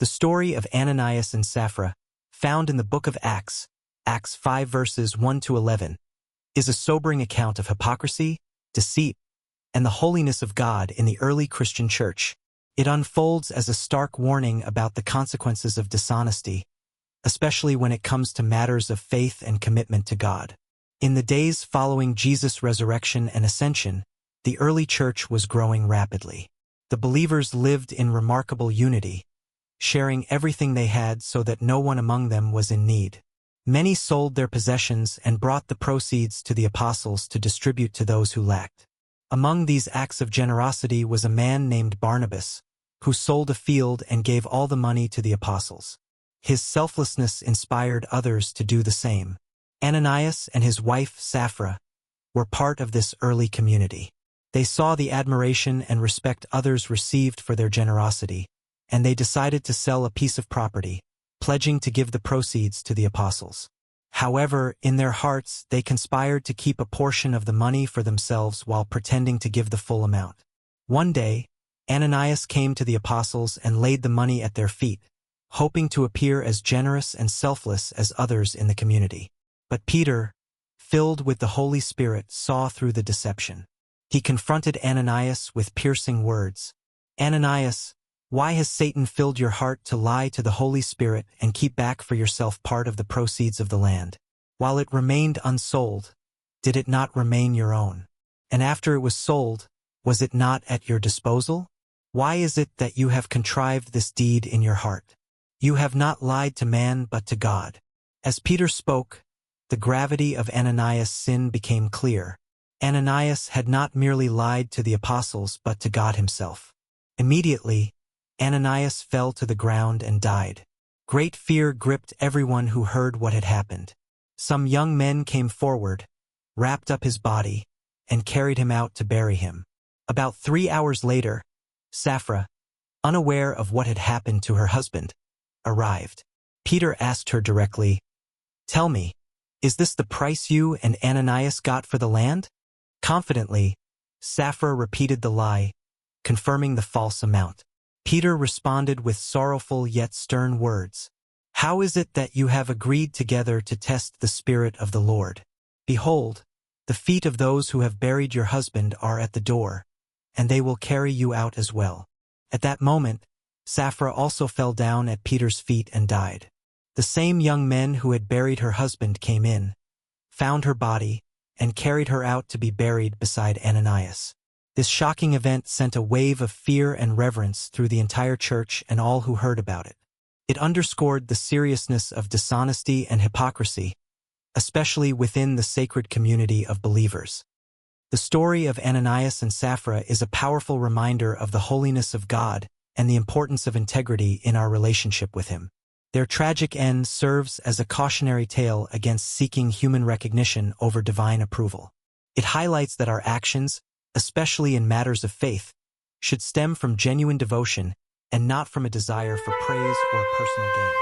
The story of Ananias and Sapphira, found in the book of Acts, Acts 5 verses 1 to 11, is a sobering account of hypocrisy, deceit, and the holiness of God in the early Christian church. It unfolds as a stark warning about the consequences of dishonesty, especially when it comes to matters of faith and commitment to God. In the days following Jesus' resurrection and ascension, the early church was growing rapidly. The believers lived in remarkable unity, sharing everything they had so that no one among them was in need. Many sold their possessions and brought the proceeds to the apostles to distribute to those who lacked. Among these acts of generosity was a man named Barnabas, who sold a field and gave all the money to the apostles. His selflessness inspired others to do the same. Ananias and his wife Sapphira were part of this early community. They saw the admiration and respect others received for their generosity, and they decided to sell a piece of property, pledging to give the proceeds to the apostles. However, in their hearts, they conspired to keep a portion of the money for themselves while pretending to give the full amount. One day, Ananias came to the apostles and laid the money at their feet, hoping to appear as generous and selfless as others in the community. But Peter, filled with the Holy Spirit, saw through the deception. He confronted Ananias with piercing words. "Ananias, why has Satan filled your heart to lie to the Holy Spirit and keep back for yourself part of the proceeds of the land? While it remained unsold, did it not remain your own? And after it was sold, was it not at your disposal? Why is it that you have contrived this deed in your heart? You have not lied to man but to God." As Peter spoke, the gravity of Ananias' sin became clear. Ananias had not merely lied to the apostles but to God himself. Immediately, Ananias fell to the ground and died. Great fear gripped everyone who heard what had happened. Some young men came forward, wrapped up his body, and carried him out to bury him. About 3 hours later, Sapphira, unaware of what had happened to her husband, arrived. Peter asked her directly, "Tell me, is this the price you and Ananias got for the land?" Confidently, Sapphira repeated the lie, confirming the false amount. Peter responded with sorrowful yet stern words. "How is it that you have agreed together to test the Spirit of the Lord? Behold, the feet of those who have buried your husband are at the door, and they will carry you out as well." At that moment, Sapphira also fell down at Peter's feet and died. The same young men who had buried her husband came in, found her body, and carried her out to be buried beside Ananias. This shocking event sent a wave of fear and reverence through the entire church and all who heard about it. It underscored the seriousness of dishonesty and hypocrisy, especially within the sacred community of believers. The story of Ananias and Sapphira is a powerful reminder of the holiness of God and the importance of integrity in our relationship with Him. Their tragic end serves as a cautionary tale against seeking human recognition over divine approval. It highlights that our actions, especially in matters of faith, should stem from genuine devotion and not from a desire for praise or personal gain.